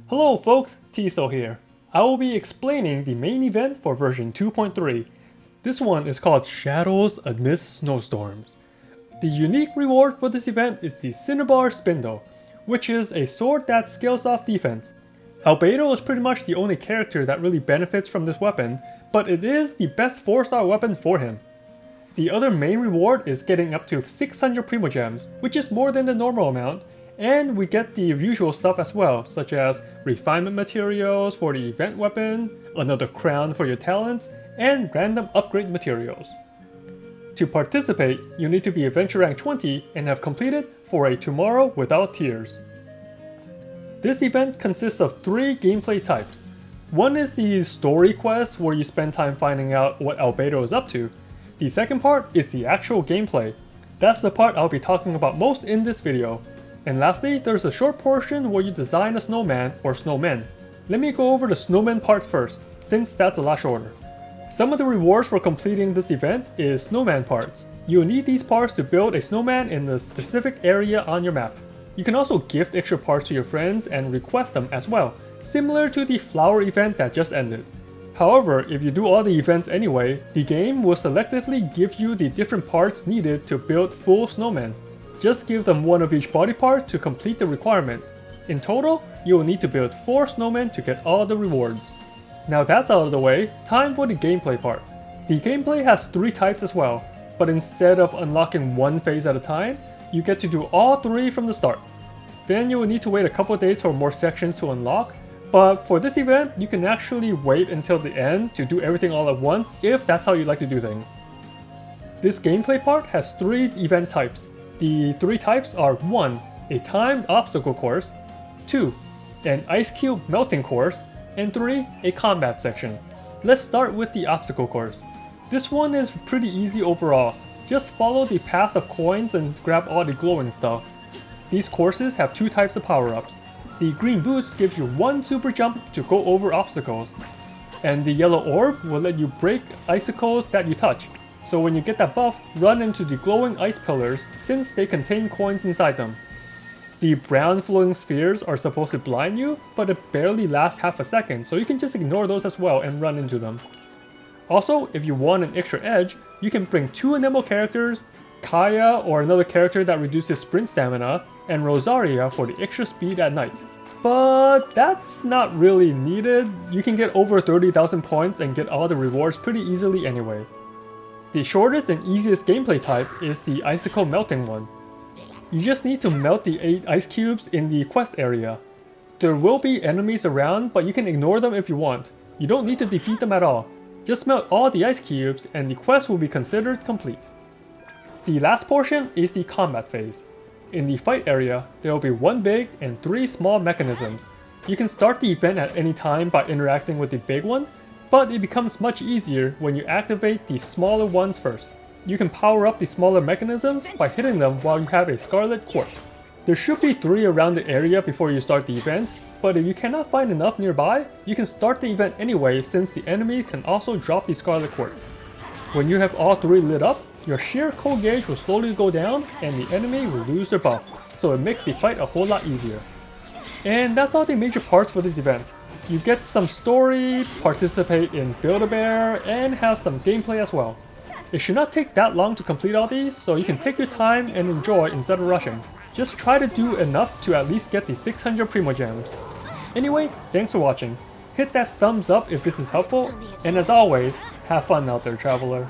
Hello folks, Tiso here. I will be explaining the main event for version 2.3. This one is called Shadows Admist Snowstorms. The unique reward for this event is the Cinnabar Spindle, which is a sword that scales off defense. Albedo is pretty much the only character that really benefits from this weapon, but it is the best 4-star weapon for him. The other main reward is getting up to 600 Primogems, which is more than the normal amount, and we get the usual stuff as well, such as refinement materials for the event weapon, another crown for your talents, and random upgrade materials. To participate, you need to be Adventure Rank 20 and have completed For a Tomorrow Without Tears. This event consists of 3 gameplay types. One is the story quest where you spend time finding out what Albedo is up to. The second part is the actual gameplay. That's the part I'll be talking about most in this video. And lastly, there's a short portion where you design a snowman or snowmen. Let me go over the snowman part first, since that's a lot shorter. Some of the rewards for completing this event is snowman parts. You'll need these parts to build a snowman in a specific area on your map. You can also gift extra parts to your friends and request them as well, similar to the flower event that just ended. However, if you do all the events anyway, the game will selectively give you the different parts needed to build full snowmen. Just give them one of each body part to complete the requirement. In total, you will need to build 4 snowmen to get all the rewards. Now that's out of the way, time for the gameplay part. The gameplay has 3 types as well, but instead of unlocking one phase at a time, you get to do all 3 from the start. Then you will need to wait a couple days for more sections to unlock, but for this event, you can actually wait until the end to do everything all at once if that's how you like to do things. This gameplay part has 3 event types. The 3 types are 1. A timed obstacle course, 2. An ice cube melting course, and 3. A combat section. Let's start with the obstacle course. This one is pretty easy overall. Just follow the path of coins and grab all the glowing stuff. These courses have 2 types of power-ups. The green boots gives you 1 super jump to go over obstacles, and the yellow orb will let you break icicles that you touch. So when you get that buff, run into the glowing ice pillars since they contain coins inside them. The brown flowing spheres are supposed to blind you, but it barely lasts half a second, so you can just ignore those as well and run into them. Also, if you want an extra edge, you can bring 2 enable characters, Kaya or another character that reduces sprint stamina, and Rosaria for the extra speed at night. But that's not really needed. You can get over 30,000 points and get all the rewards pretty easily anyway. The shortest and easiest gameplay type is the icicle melting one. You just need to melt the 8 ice cubes in the quest area. There will be enemies around, but you can ignore them if you want. You don't need to defeat them at all. Just melt all the ice cubes and the quest will be considered complete. The last portion is the combat phase. In the fight area, there will be 1 big and 3 small mechanisms. You can start the event at any time by interacting with the big one, but it becomes much easier when you activate the smaller ones first. You can power up the smaller mechanisms by hitting them while you have a Scarlet Quartz. There should be 3 around the area before you start the event, but if you cannot find enough nearby, you can start the event anyway since the enemy can also drop the Scarlet Quartz. When you have all 3 lit up, your sheer code gauge will slowly go down and the enemy will lose their buff, so it makes the fight a whole lot easier. And that's all the major parts for this event. You get some story, participate in Build-A-Bear, and have some gameplay as well. It should not take that long to complete all these, so you can take your time and enjoy instead of rushing. Just try to do enough to at least get the 600 Primogems. Anyway, thanks for watching. Hit that thumbs up if this is helpful, and as always, have fun out there, traveler.